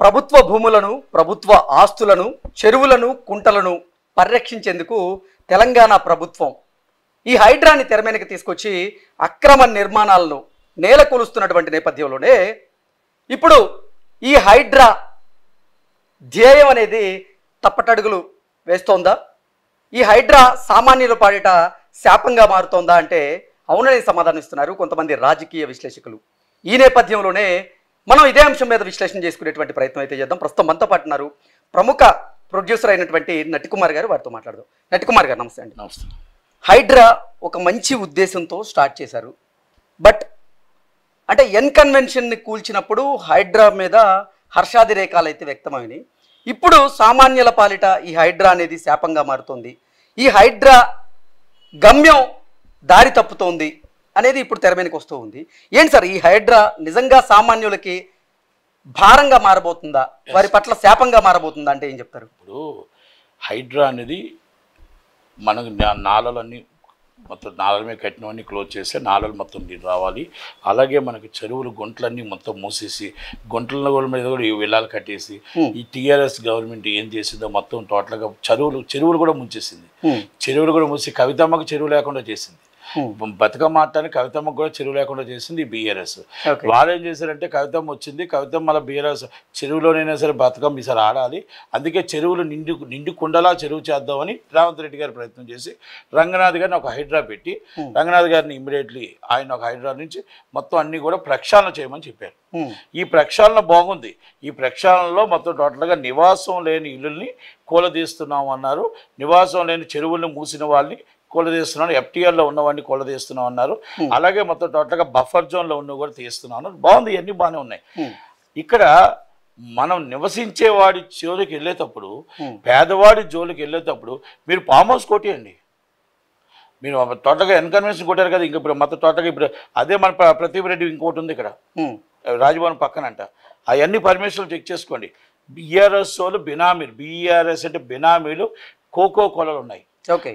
ప్రభుత్వ భూములను, ప్రభుత్వ ఆస్తులను, చెరువులను, కుంటలను పరిరక్షించేందుకు తెలంగాణ ప్రభుత్వం ఈ హైడ్రాని తెరమీదకి తీసుకొచ్చి అక్రమ నిర్మాణాలను నేలకొలుస్తున్నటువంటి నేపథ్యంలోనే ఇప్పుడు ఈ హైడ్రా ధ్యేయం అనేది తప్పటడుగులు వేస్తోందా? ఈ హైడ్రా సామాన్యుల పాలిట శాపంగా మారుతోందా అంటే అవునని సమాధానం ఇస్తున్నారు కొంతమంది రాజకీయ విశ్లేషకులు. ఈ నేపథ్యంలోనే మనం ఇదే అంశం మీద విశ్లేషణ చేసుకునేటువంటి ప్రయత్నం అయితే చేద్దాం. ప్రస్తుతం మనతో పాటు ఉన్నారు ప్రముఖ ప్రొడ్యూసర్ అయినటువంటి నటికుమార్ గారు. వారితో మాట్లాడదాం. నటికుమార్ గారు నమస్తే అండి. నమస్తే. హైడ్రా ఒక మంచి ఉద్దేశంతో స్టార్ట్ చేశారు. బట్ అంటే కన్వెన్షన్ని కూల్చినప్పుడు హైడ్రా మీద హర్షాతిరేకాలు అయితే వ్యక్తమైనాయి. ఇప్పుడు సామాన్యుల పాలిట ఈ హైడ్రా అనేది శాపంగా మారుతోంది. ఈ హైడ్రా గమ్యం దారి తప్పుతోంది అనేది ఇప్పుడు తెరమీదకి వస్తూ ఉంది. ఏంటి సార్, ఈ హైడ్రా నిజంగా సామాన్యులకి భారంగా మారబోతుందా, వారి పట్ల శాపంగా మారబోతుందా అంటే ఏం చెప్తారు? ఇప్పుడు హైడ్రా అనేది మనకు నాలలన్నీ మొత్తం నాలల మీద కట్టినవన్నీ క్లోజ్ చేస్తే నాలలు మొత్తం నీరు రావాలి. అలాగే మనకి చెరువులు గుంటలన్నీ మొత్తం మూసేసి గుంటల మీద కూడా ఈ విల్లాలు కట్టేసి ఈ టీఆర్ఎస్ గవర్నమెంట్ ఏం చేసిందో మొత్తం టోటల్గా చెరువులు కూడా ముంచేసింది. చెరువులు కూడా మూసి కవితమ్మకు చెరువు లేకుండా చేసింది. బతుకమ్మ ఆడటానికి కవితమ్మకు కూడా చెరువు లేకుండా చేసింది బీఆర్ఎస్. వాళ్ళు ఏం చేశారంటే కవితమ్మ వచ్చింది, కవితమ్మ మళ్ళీ బీఆర్ఎస్ చెరువులోనైనా సరే బతుకమ్మ ఈసారి ఆడాలి, అందుకే చెరువులు నిండు కుండలా చెరువు చేద్దామని రేవంత్ రెడ్డి గారు ప్రయత్నం చేసి రంగనాథ్ గారిని ఒక హైడ్రా పెట్టి రంగనాథ్ గారిని ఇమ్మీడియట్లీ ఆయన ఒక హైడ్రా నుంచి మొత్తం అన్ని కూడా ప్రక్షాళన చేయమని చెప్పారు. ఈ ప్రక్షాళన బాగుంది. ఈ ప్రక్షాళనలో మొత్తం టోటల్గా నివాసం లేని ఇళ్ళని కూలదీస్తున్నాం అన్నారు. నివాసం లేని చెరువులను మూసిన వాళ్ళని కూలదీస్తున్నాను, ఎఫ్టీఆర్లో ఉన్నవాడిని కూలదీస్తున్నాం అన్నారు. అలాగే మొత్తం టోటల్గా బఫర్ జోన్లో ఉన్నవి కూడా తీస్తున్నాను. బాగుంది, ఇవన్నీ బాగానే ఉన్నాయి. ఇక్కడ మనం నివసించేవాడి జోలికి వెళ్ళేటప్పుడు, పేదవాడి జోలికి వెళ్ళేటప్పుడు మీరు ఫామ్ హౌస్ కొట్టేయండి. మీరు టోటల్గా కన్వెన్షన్ కొట్టారు కదా, ఇంకా ఇప్పుడు మొత్తం టోటల్గా ఇప్పుడు అదే మన ప్రతిభ రెడ్డి ఇంకోటి ఉంది ఇక్కడ రాజభవన్ పక్కనంట, అవన్నీ పర్మిషన్లు చెక్ చేసుకోండి. బీఆర్ఎస్ వాళ్ళు బినామీలు, బీఆర్ఎస్ అంటే బినామీలు కోకో కోలలు ఉన్నాయి.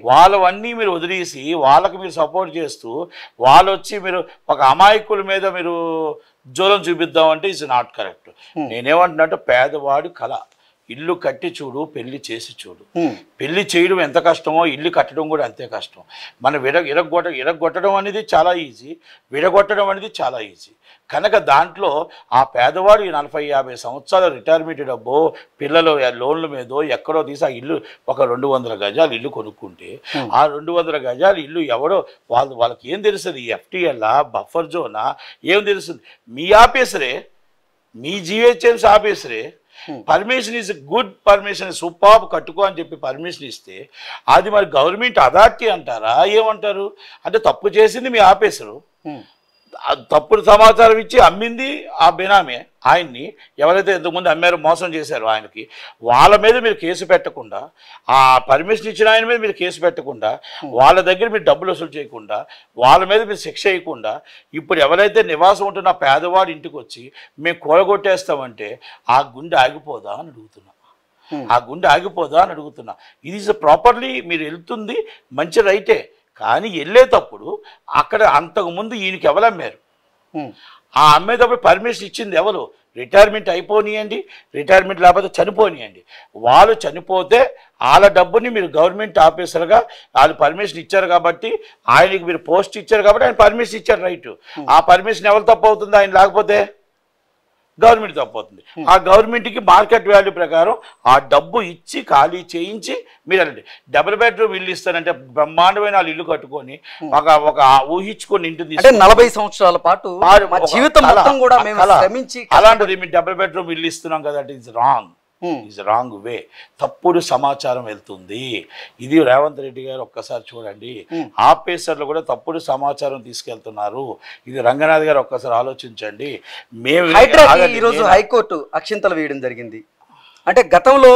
వాళ్ళవన్నీ మీరు వదిలేసి వాళ్ళకి మీరు సపోర్ట్ చేస్తూ వాళ్ళు వచ్చి మీరు ఒక అమాయకుల మీద మీరు జోలం చూపిద్దామంటే ఇట్స్ నాట్ కరెక్ట్. నేనేమంటున్నా అంటే పేదవాడు కళ, ఇల్లు కట్టి చూడు, పెళ్లి చేసి చూడు. పెళ్లి చేయడం ఎంత కష్టమో ఇల్లు కట్టడం కూడా అంతే కష్టం. మనం ఇరగొట్టడం అనేది చాలా ఈజీ, విడగొట్టడం అనేది చాలా ఈజీ. కనుక దాంట్లో ఆ పేదవాడు 40-50 సంవత్సరాల రిటైర్మెంట్ డబ్బో పిల్లలు లోన్ల మీదో ఎక్కడో తీసి ఆ ఇల్లు ఒక 200 గజాలు ఇల్లు కొనుక్కుంటే ఆ 200 గజాలు ఇల్లు ఎవడో వాళ్ళకి ఏం తెలుస్తుంది? ఎఫ్టీఎల్లా, బఫర్ జోనా, ఏం తెలుస్తుంది? మీ ఆఫీసరే, మీ జీహెచ్ఎంసీ ఆఫీసరే permission is good permission, super కట్టుకో అని చెప్పి పర్మిషన్ ఇస్తే అది మరి గవర్నమెంట్ అథారిటీ అంటారా ఏమంటారు? అంటే తప్పు చేసింది మీ ఆఫీసరు, తప్పుడు సమాచారం ఇచ్చి అమ్మింది ఆ బినామీ. ఆయన్ని ఎవరైతే ఇంతకుముందు అమ్మారో మోసం చేశారో ఆయనకి, వాళ్ళ మీద మీరు కేసు పెట్టకుండా, ఆ పర్మిషన్ ఇచ్చిన ఆయన మీద మీరు కేసు పెట్టకుండా, వాళ్ళ దగ్గర మీరు డబ్బులు వసూలు చేయకుండా, వాళ్ళ మీద మీరు శిక్ష వేయకుండా, ఇప్పుడు ఎవరైతే నివాసం ఉంటున్న పేదవాడి ఇంటికి వచ్చి మేము కూలగొట్టేస్తామంటే ఆ గుండె ఆగిపోదా అని అడుగుతున్నా. ఆ గుండె ఆగిపోదా అని అడుగుతున్నా. ఇది ప్రాపర్లీ మీరు వెళ్తుంది మంచి రైటే, కానీ వెళ్ళేటప్పుడు అక్కడ అంతకుముందు ఈయనకి ఎవరు అమ్మారు? ఆ అమ్మేటప్పుడు పర్మిషన్ ఇచ్చింది ఎవరు? రిటైర్మెంట్ అయిపోనియండి, రిటైర్మెంట్ లేకపోతే చనిపోనియండి. వాళ్ళు చనిపోతే వాళ్ళ డబ్బుని మీరు గవర్నమెంట్ ఆఫీసర్గా వాళ్ళు పర్మిషన్ ఇచ్చారు కాబట్టి, ఆయనకి మీరు పోస్ట్ ఇచ్చారు కాబట్టి ఆయన పర్మిషన్ ఇచ్చారు రైట్. ఆ పర్మిషన్ ఎవరు తప్పు అవుతుంది? ఆయన లేకపోతే గవర్నమెంట్ తప్పవుతుంది. ఆ గవర్నమెంట్కి మార్కెట్ వాల్యూ ప్రకారం ఆ డబ్బు ఇచ్చి ఖాళీ చేయించి మీరు అనండి. డబుల్ బెడ్రూమ్ ఇల్లు ఇస్తానంటే బ్రహ్మాండమైన వాళ్ళు ఇల్లు కట్టుకొని ఒక ఊహించుకొని ఇంటిని 40 సంవత్సరాల పాటు జీవితం మొత్తం కూడా మేము శ్రమించి అలాంటిది మేము డబుల్ బెడ్రూమ్ ఇల్లు ఇస్తున్నాం కదా, అంటే it's wrong. Is wrong way. తప్పుడు సమాచారం వెళ్తుంది. ఇది రేవంత్ రెడ్డి గారు ఒక్కసారి చూడండి. ఆఫీసర్లు కూడా తప్పుడు సమాచారం తీసుకెళ్తున్నారు. ఇది రంగనాథ్ గారు ఒక్కసారి ఆలోచించండి. మేము ఈరోజు హైకోర్టు అక్షింతలు వేయడం జరిగింది. అంటే గతంలో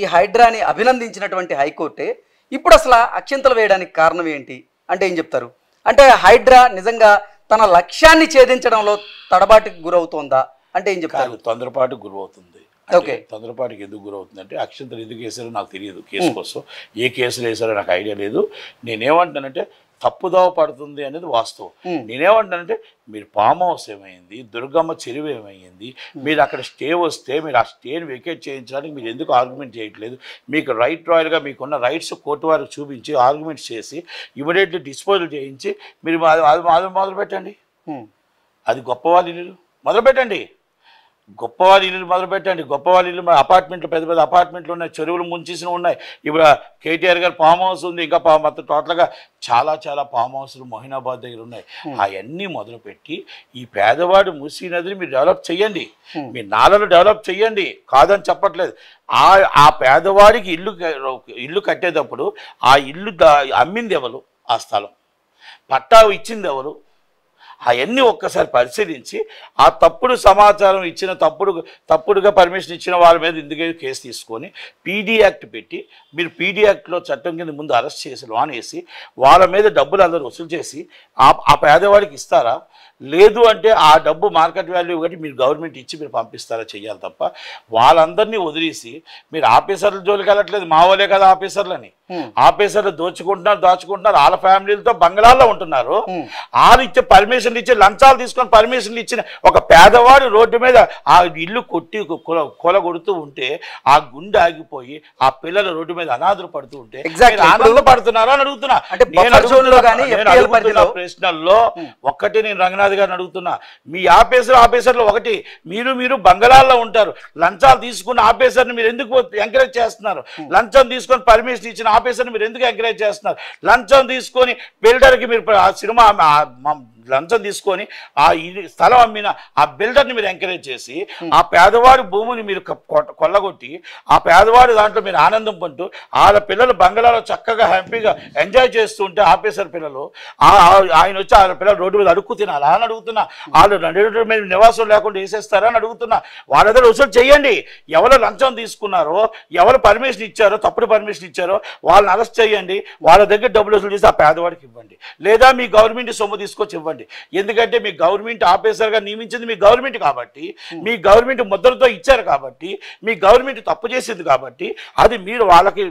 ఈ హైడ్రాని అభినందించినటువంటి హైకోర్టే ఇప్పుడు అసలు అక్షింతలు వేయడానికి కారణం ఏంటి అంటే ఏం చెప్తారు? అంటే హైడ్రా నిజంగా తన లక్ష్యాన్ని ఛేదించడంలో తడబాటుకి గురవుతోందా అంటే ఏం చెప్తారు? తొందరపాటు గురవుతుంది. తొందరపాటుకి ఎందుకు గురవుతుందంటే అక్షంతలు ఎందుకు వేసారో నాకు తెలియదు. కేసు కోసం ఏ కేసులు వేసారో నాకు ఐడియా లేదు. నేనేమంటానంటే తప్పుదోవ పడుతుంది అనేది వాస్తవం. నేనేమంటానంటే మీరు ఫామ్ హౌస్ ఏమైంది, దుర్గమ్మ చెరువు ఏమైంది, మీరు అక్కడ స్టే వస్తే మీరు ఆ స్టేని వెకేట్ చేయించడానికి మీరు ఎందుకు ఆర్గ్యుమెంట్ చేయట్లేదు? మీకు రాయల్గా మీకున్న రైట్స్ కోర్టు వారికి చూపించి ఆర్గ్యుమెంట్స్ చేసి ఇమీడియట్లీ డిస్పోజల్ చేయించి మీరు అది మొదలు పెట్టండి. అది గొప్పవాళ్ళ ఇల్లు మొదలుపెట్టండి, గొప్పవాళ్ళ ఇల్లు మొదలుపెట్టండి. గొప్పవాళ్ళ ఇల్లు అపార్ట్మెంట్లు, పెద్ద పెద్ద అపార్ట్మెంట్లు ఉన్నాయి, చెరువులు ముంచేసిన ఉన్నాయి. ఇప్పుడు కేటీఆర్ గారు ఫామ్ హౌస్ ఉంది, ఇంకా మొత్తం టోటల్గా చాలా చాలా ఫామ్ హౌస్లు మొహినాబాద్ దగ్గర ఉన్నాయి. అవన్నీ మొదలుపెట్టి ఈ పేదవాడు మూసీ నదిని మీరు డెవలప్ చేయండి, మీ నాలలు డెవలప్ చేయండి, కాదని చెప్పట్లేదు. ఆ పేదవాడికి ఇల్లు కట్టేటప్పుడు ఆ ఇల్లు అమ్మింది ఎవరు, ఆ స్థలం పట్టా ఇచ్చింది ఎవరు, అవన్నీ ఒక్కసారి పరిశీలించి ఆ తప్పుడు సమాచారం ఇచ్చిన తప్పుడుగా పర్మిషన్ ఇచ్చిన వాళ్ళ మీద ఎందుకే కేసు తీసుకొని పీడీ యాక్ట్ పెట్టి మీరు పీడీ యాక్ట్లో చట్టం కింద ముందు అరెస్ట్ చేసి లోన్ వేసి వాళ్ళ మీద డబ్బులు అందరూ వసూలు చేసి ఆ పేదవాడికి ఇస్తారా? లేదు అంటే ఆ డబ్బు మార్కెట్ వాల్యూ ఒకటి మీరు గవర్నమెంట్ ఇచ్చి మీరు పంపిస్తారా? చెయ్యాలి తప్ప వాళ్ళందరినీ వదిలేసి మీరు ఆఫీసర్ల జోలికి వెళ్ళట్లేదు. మా వాళ్ళే కదా ఆఫీసర్లని, ఆఫీసర్లు దాచుకుంటున్నారు వాళ్ళ ఫ్యామిలీలతో బంగ్లాల్లో ఉంటున్నారు. వాళ్ళు ఇచ్చే పర్మిషన్లు ఇచ్చి లంచాలు తీసుకొని పర్మిషన్లు ఇచ్చిన ఒక పేదవాడు రోడ్డు మీద ఆ ఇల్లు కొట్టి కొలగొడుతూ ఉంటే ఆ గుండె ఆగిపోయి ఆ పిల్లలు రోడ్డు మీద అనాథలు పడుతూ ఉంటే ఆనందపడుతున్నారా అని అడుగుతున్నా. ప్రశ్నల్లో ఒక్కటి నేను రంగనాథ్ గారిని అడుగుతున్నా, మీ ఆఫీసర్లు ఒకటి మీరు బంగ్లాల్లో ఉంటారు, లంచాలు తీసుకున్న ఆఫీసర్ని మీరు ఎందుకు ఎంకరేజ్ చేస్తున్నారు? లంచం తీసుకొని పర్మిషన్ ఇచ్చిన ఆఫీసర్ని మీరు ఎందుకు ఎంకరేజ్ చేస్తున్నారు? లంచం తీసుకొని బిల్డర్కి మీరు ఆ సినిమా లంచం తీసుకొని ఆ స్థలం అమ్మిన ఆ బిల్డర్ని మీరు ఎంకరేజ్ చేసి ఆ పేదవాడి భూమిని మీరు కొల్లగొట్టి ఆ పేదవాడి దాంట్లో మీరు ఆనందం పొందుతూ వాళ్ళ పిల్లలు బంగ్లాలో చక్కగా హ్యాపీగా ఎంజాయ్ చేస్తూ ఉంటే ఆఫీసర్ పిల్లలు ఆయన వచ్చి వాళ్ళ పిల్లలు రోడ్డు మీద అడుక్కు తినాలా అని అడుగుతున్నా. వాళ్ళు రోడ్డు మీద నివాసం లేకుండా వేసేస్తారా అని అడుగుతున్నా. వాళ్ళ దగ్గర వసూలు చేయండి. ఎవరు లంచం తీసుకున్నారో, ఎవరు పర్మిషన్ ఇచ్చారో, తప్పుడు పర్మిషన్ ఇచ్చారో వాళ్ళని అరెస్ట్ చేయండి. వాళ్ళ దగ్గర డబ్బులు వసూలు చేసి ఆ పేదవాడికి ఇవ్వండి, లేదా మీ గవర్నమెంట్ సొమ్ము తీసుకొచ్చి ఇవ్వండి. ఎందుకంటే మీ గవర్నమెంట్ ఆఫీసర్గా నియమించింది మీ గవర్నమెంట్ కాబట్టి, మీ గవర్నమెంట్ ముద్రతో ఇచ్చారు కాబట్టి, మీ గవర్నమెంట్ తప్పు చేసింది కాబట్టి అది మీరు వాళ్ళకి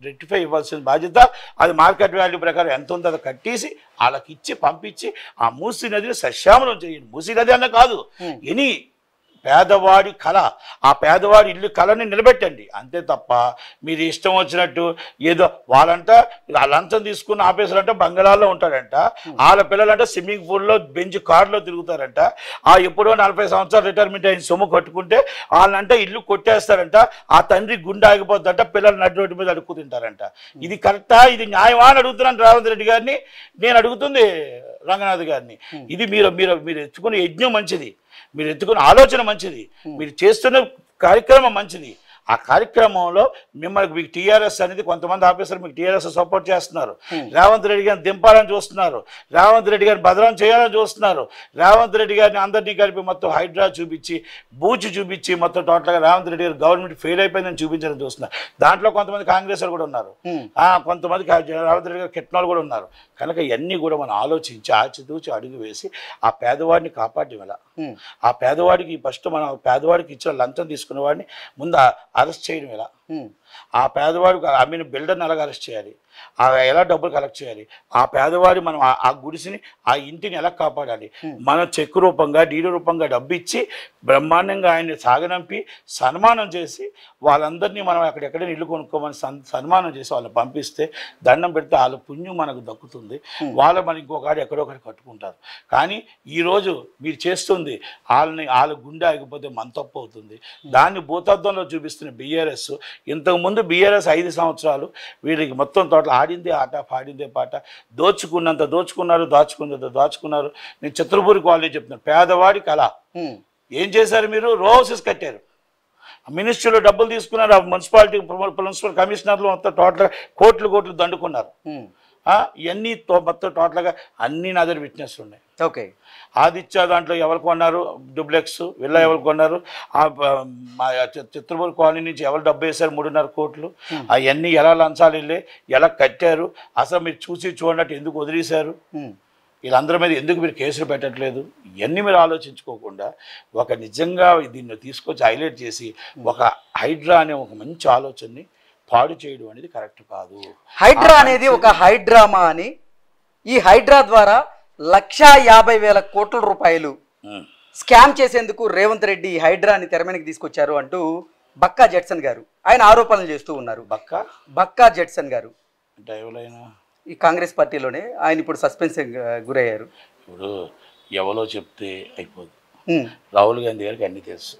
రెక్టిఫై ఇవ్వాల్సిన బాధ్యత. అది మార్కెట్ వాల్యూ ప్రకారం ఎంత ఉందో అది కట్టేసి వాళ్ళకి ఇచ్చి పంపించి ఆ మూసీ నదిని సశ్యామలం చేయండి. మూసీ నది అన్న కాదు, ఎనీ పేదవాడి కళ, ఆ పేదవాడి ఇల్లు కళని నిలబెట్టండి. అంతే తప్ప మీరు ఇష్టం వచ్చినట్టు ఏదో వాళ్ళంట లంచం తీసుకున్న ఆఫీసర్ అంటే బంగ్లాల్లో ఉంటాడంట, వాళ్ళ పిల్లలంటే స్విమ్మింగ్ పూల్లో బెంచ్ కార్లో తిరుగుతారంట, ఆ ఎప్పుడో 40 సంవత్సరాలు రిటైర్మెంట్ అయిన సొమ్ము కట్టుకుంటే వాళ్ళంటే ఇల్లు కొట్టేస్తారంట, ఆ తండ్రి గుండె ఆగిపోద్దంట, పిల్లలు నడి రోడ్డు మీద అడుక్కు తింటారంట. ఇది కరెక్టా? ఇది న్యాయమా అని అడుగుతున్నాను రేవంత్ రెడ్డి గారిని, నేను అడుగుతుంది రంగనాథ్ గారిని. ఇది మీరు ఎత్తుకునే యజ్ఞం మంచిది, మీరు ఎత్తుకున్న ఆలోచన మంచిది, మీరు చేస్తున్న కార్యక్రమం మంచిది. ఆ కార్యక్రమంలో మీకు టీఆర్ఎస్ అనేది కొంతమంది ఆఫీసర్లు మీకు టీఆర్ఎస్ సపోర్ట్ చేస్తున్నారు. రేవంత్ రెడ్డి గారిని దింపాలని చూస్తున్నారు, రేవంత్ రెడ్డి గారిని బదనాం చేయాలని చూస్తున్నారు. రేవంత్ రెడ్డి గారిని అందరినీ కలిపి మొత్తం హైడ్రా చూపించి బూచి చూపించి మొత్తం టోటల్గా రేవంత్ రెడ్డి గారు గవర్నమెంట్ ఫెయిల్ అయిపోయిందని చూపించాలని చూస్తున్నారు. దాంట్లో కొంతమంది కాంగ్రెస్ కూడా ఉన్నారు, కొంతమంది రేవంత్ రెడ్డి గారు కిట్నాలు కూడా ఉన్నారు. కనుక ఇవన్నీ కూడా మనం ఆలోచించి ఆచితూచి అడుగు వేసి ఆ పేదవాడిని కాపాడడం ఎలా, ఆ పేదవాడికి ఫస్ట్ మనం పేదవాడికి ఇచ్చిన లంచం తీసుకున్న వాడిని ముందు అరెస్ట్ చేయడం ఎలా, ఆ పేదవాడికి అమ్మిన బిల్డర్ని ఎలాగ అరెస్ట్ చేయాలి, ఎలా డబ్బులు కలెక్ట్ చేయాలి, ఆ పేదవాడి మనం ఆ గుడిసిని ఆ ఇంటిని ఎలా కాపాడాలి, మనం చెక్ రూపంగా డీడీ రూపంగా డబ్బు ఇచ్చి బ్రహ్మాండంగా ఆయన్ని సాగనంపి సన్మానం చేసి వాళ్ళందరినీ మనం ఎక్కడెక్కడైనా ఇల్లు కొనుక్కోమని సన్మానం చేసి వాళ్ళని పంపిస్తే దండం పెడితే వాళ్ళ పుణ్యం మనకు దక్కుతుంది. వాళ్ళు మన ఇంకొకటి ఎక్కడొకటి కట్టుకుంటారు. కానీ ఈరోజు మీరు చేస్తుంది వాళ్ళ గుండె ఆగిపోతే మన తప్పు అవుతుంది. దాన్ని భూతత్వంలో చూపిస్తున్న బీఆర్ఎస్. ఇంతకుముందు బీఆర్ఎస్ 5 సంవత్సరాలు వీళ్ళకి మొత్తం తోటలు ఆడిందే ఆట పాడిందే పాట, దోచుకున్నంత దోచుకున్నారు, దాచుకున్నంత దాచుకున్నారు. నేను చిత్రపూరి కాలనీ చెప్తున్నాను, పేదవాడి కళ. ఏం చేశారు మీరు? రో హౌసెస్ కట్టారు, మినిస్ట్రీలో డబ్బులు తీసుకున్నారు, మున్సిపల్ కమిషనర్లు మొత్తం టోటల్గా కోట్లు దండుకున్నారు. ఇవన్నీ మొత్తం టోటల్గా అన్నీ నా దగ్గర విట్నెస్ ఉన్నాయి. ఓకే, ఆదిత్య దాంట్లో ఎవరు కొన్నారు డూప్లెక్స్ విల్లా, ఎవరు కొన్నారు, చిత్రపూర్ కాలనీ నుంచి ఎవరు డబ్బు వేశారు 3.5 కోట్లు, అవన్నీ ఎలా లంచాలు వెళ్ళే ఎలా కట్టారు, అసలు మీరు చూడనట్టు ఎందుకు వదిలేశారు, వీళ్ళందరి మీద ఎందుకు మీరు కేసులు పెట్టట్లేదు, ఇవన్నీ మీరు ఆలోచించుకోకుండా ఒక నిజంగా దీన్ని తీసుకొచ్చి హైలైట్ చేసి ఒక హైడ్రా అనే ఒక మంచి ఆలోచనని పాడు చేయడం అనేది కరెక్ట్ కాదు. హైడ్రా అనేది ఒక హైడ్రామా అని ఈ హైడ్రా ద్వారా 1,50,000 కోట్ల రూపాయలు స్కామ్ చేసేందుకు రేవంత్ రెడ్డి ఈ హైడ్రాని తెర మీదకి తీసుకొచ్చారు అంటూ బక్కా జెట్సన్ గారు ఆయన ఆరోపణలు చేస్తూ ఉన్నారు. బక్కా జెట్సన్ గారు అంటే ఎవరైనా ఈ కాంగ్రెస్ పార్టీలోనే ఆయన ఇప్పుడు సస్పెన్స్ గురయ్యారు. ఇప్పుడు ఎవరో చెప్తే అయిపోదు. రాహుల్ గాంధీ గారికి అన్నీ తెలుసు,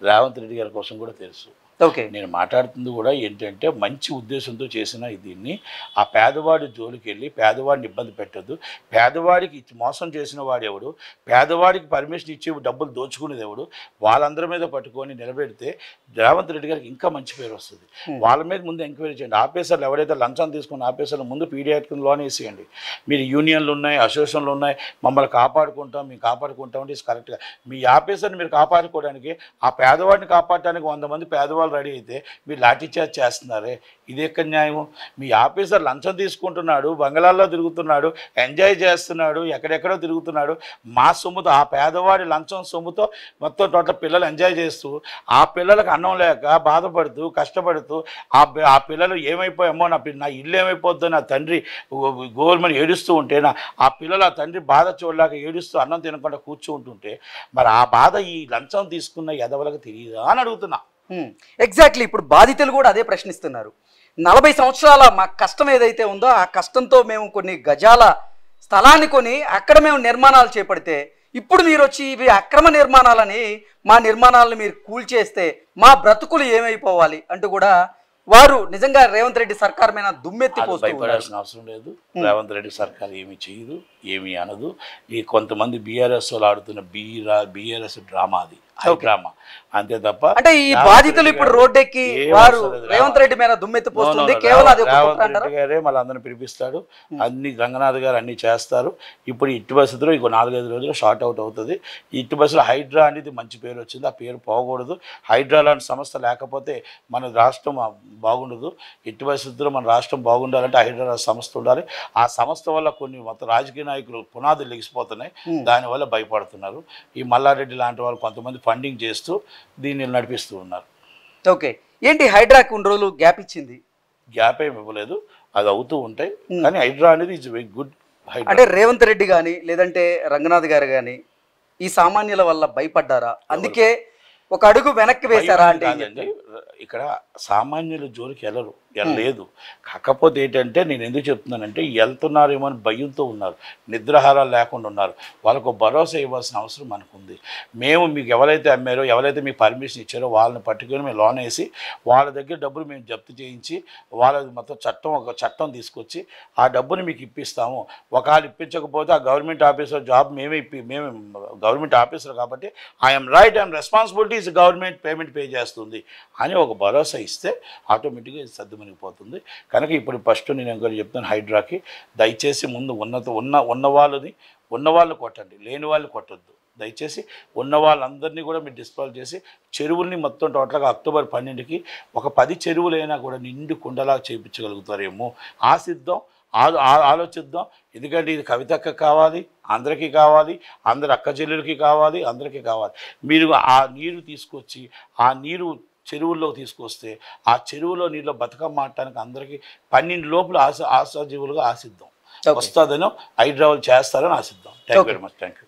రేవంత్ రెడ్డి గారి కోసం కూడా తెలుసు. ఓకే, నేను మాట్లాడుతుంది కూడా ఏంటంటే మంచి ఉద్దేశంతో చేసిన దీన్ని ఆ పేదవాడి జోలికి వెళ్ళి పేదవాడిని ఇబ్బంది పెట్టద్దు, పేదవాడికి మోసం చేసిన వాడు ఎవడు, పేదవాడికి పర్మిషన్ ఇచ్చి డబ్బులు దోచుకునేది ఎవడు, వాళ్ళందరి మీద పట్టుకొని నిలబెడితే రేవంత్ రెడ్డి గారికి ఇంకా మంచి పేరు వస్తుంది. వాళ్ళ మీద ముందు ఎంక్వైరీ చేయండి. ఆఫీసర్లు ఎవరైతే లంచం తీసుకున్న ఆఫీసర్లు ముందు పీడియాట్రిక్ లోన్ వేసేయండి. మీరు యూనియన్లు ఉన్నాయి, అసోసియేషన్లు ఉన్నాయి, మమ్మల్ని కాపాడుకుంటాం, మేము కాపాడుకుంటాం అంటే కరెక్ట్గా మీ ఆఫీసర్ని మీరు కాపాడుకోవడానికి ఆ పేదవాడిని కాపాడటానికి 100 మంది పేదవాళ్ళు రెడీ అయితే మీరు లాఠీ చార్జ్ చేస్తున్నారే, ఇది ఎక్కడ న్యాయం? మీ ఆఫీసర్ లంచం తీసుకుంటున్నాడు, బంగళాల్లో తిరుగుతున్నాడు, ఎంజాయ్ చేస్తున్నాడు, ఎక్కడెక్కడో తిరుగుతున్నాడు, మా సొమ్ముతో ఆ పేదవాడి లంచం సొమ్ముతో మొత్తం టోటల్ పిల్లలు ఎంజాయ్ చేస్తూ ఆ పిల్లలకు అన్నం లేక బాధపడుతూ కష్టపడుతూ ఆ పిల్లలు ఏమైపోయామో నా ఇల్లు ఏమైపోద్దో నా తండ్రి గవర్నమెంట్ ఏడుస్తూ ఉంటే ఆ పిల్లలు ఆ తండ్రి బాధ చూడలేక ఏడుస్తూ అన్నం తినకుండా కూర్చుంటుంటే మరి ఆ బాధ ఈ లంచం తీసుకున్న ఎదవలకు తెలియదా అని అడుగుతున్నా. ఎగ్జాక్ట్లీ, ఇప్పుడు బాధితులు కూడా అదే ప్రశ్నిస్తున్నారు. 40 సంవత్సరాల మా కష్టం ఏదైతే ఉందో ఆ కష్టంతో మేము కొన్ని గజాల స్థలాన్ని కొని అక్కడ మేము నిర్మాణాలు చేపడితే ఇప్పుడు మీరు వచ్చి ఇవి అక్రమ నిర్మాణాలని మా నిర్మాణాలను మీరు కూల్చేస్తే మా బ్రతుకులు ఏమైపోవాలి అంటూ కూడా వారు నిజంగా రేవంత్ రెడ్డి సర్కార్ మీద దుమ్మెత్తి భయపడాల్సిన అవసరం లేదు. రేవంత్ రెడ్డి సర్కార్ ఏమి చేయదు, ఏమీ అనదు. ఈ కొంతమంది బీఆర్ఎస్ వాళ్ళు ఆడుతున్న బీఆర్ఎస్ డ్రామా, అది డ్రామా అంతే తప్ప. అంటే ఈ బాధితులు ఇప్పుడు రోడ్డెక్కి వారు రేవంత్ రెడ్డి మీద దుమ్మెత్తి పోస్తుంది కేవలం అది రేవంత్ రెడ్డి గారే మళ్ళీ అందరిని పిలిపిస్తాడు, అన్ని రంగనాథ్ గారు అన్ని చేస్తారు. ఇప్పుడు ఇటు బస్సులో ఇంకో 4-5 రోజులు షార్ట్ అవుట్ అవుతుంది. ఇటు బస్సులో హైడ్రా అనేది మంచి పేరు వచ్చింది, ఆ పేరు పోకూడదు. హైడ్రా లాంటి సంస్థ లేకపోతే మన రాష్ట్రం బాగుండదు. ఇటు బస్సులో మన రాష్ట్రం బాగుండాలంటే హైడ్రా సంస్థ ఉండాలి. ఆ సంస్థ వల్ల కొన్ని మొత్తం రాజకీయ నాయకులు పునాదులు లెగిసిపోతున్నాయి, దానివల్ల భయపడుతున్నారు. ఈ మల్లారెడ్డి లాంటి వాళ్ళు కొంతమంది ఫండింగ్ చేస్తూ దీన్ని నడిపిస్తూ ఉన్నారు. ఓకే, ఏంటి హైడ్రాకి 2 రోజులు గ్యాప్ ఇచ్చింది? గ్యాప్ ఏమి ఇవ్వలేదు, అది అవుతూ ఉంటాయి. కానీ హైడ్రా అనేది ఇట్స్ వెరీ గుడ్. అంటే రేవంత్ రెడ్డి కానీ లేదంటే రంగనాథ్ గారు కానీ ఈ సామాన్యుల వల్ల భయపడ్డారా, అందుకే ఒక అడుగు వెనక్కి వేశారా? అంటే ఇక్కడ సామాన్యుల జోలికి వెళ్ళలేదు. కాకపోతే ఏంటంటే నేను ఎందుకు చెప్తున్నానంటే వెళ్తున్నారేమో అని భయంతో ఉన్నారు, నిద్రాహారాలు లేకుండా ఉన్నారు. వాళ్ళకు భరోసా ఇవ్వాల్సిన అవసరం మనకుంది. మేము మీకు ఎవరైతే అమ్మారో, ఎవరైతే మీకు పర్మిషన్ ఇచ్చారో వాళ్ళని పట్టుకొని మేము లోన్ వేసి వాళ్ళ దగ్గర డబ్బులు మేము జప్తు చేయించి వాళ్ళ మొత్తం ఒక చట్టం తీసుకొచ్చి ఆ డబ్బుని మీకు ఇప్పిస్తాము. ఒకవేళ ఇప్పించకపోతే ఆ గవర్నమెంట్ ఆఫీసర్ జాబ్ మేము గవర్నమెంట్ ఆఫీసర్ కాబట్టి I'm responsibility is government payment pay చేస్తుంది అని ఒక భరోసా ఇస్తే ఆటోమేటిక్గా ఇది సర్దుమణిగిపోతుంది. కనుక ఇప్పుడు ఫస్ట్ నేను ఇంకా చెప్తాను, హైడ్రాకి దయచేసి ముందు ఉన్నవాళ్ళు కొట్టండి, లేని వాళ్ళు కొట్టద్దు. దయచేసి ఉన్న వాళ్ళందరినీ కూడా మీరు డిస్పాల్ చేసి చెరువుల్ని మొత్తం టోటల్గా అక్టోబర్ 12కి ఒక 10 చెరువులైనా కూడా నిండు కుండలా చేయించగలుగుతారేమో ఆలోచిద్దాం. ఎందుకంటే ఇది కవితక్క కావాలి, అందరికీ కావాలి, అందరి అక్క చెల్లెలకి కావాలి, అందరికీ కావాలి. మీరు ఆ నీరు తీసుకొచ్చి ఆ నీరు చెరువుల్లో తీసుకొస్తే ఆ చెరువులో నీళ్ళు బతుకమ్మ ఆడటానికి అందరికీ 12 లోపల ఆశాజీవులుగా ఆశిద్దాం. వస్తుందనో హైడ్రావల్ చేస్తారని ఆశిద్దాం. Thank you very much. Thank you.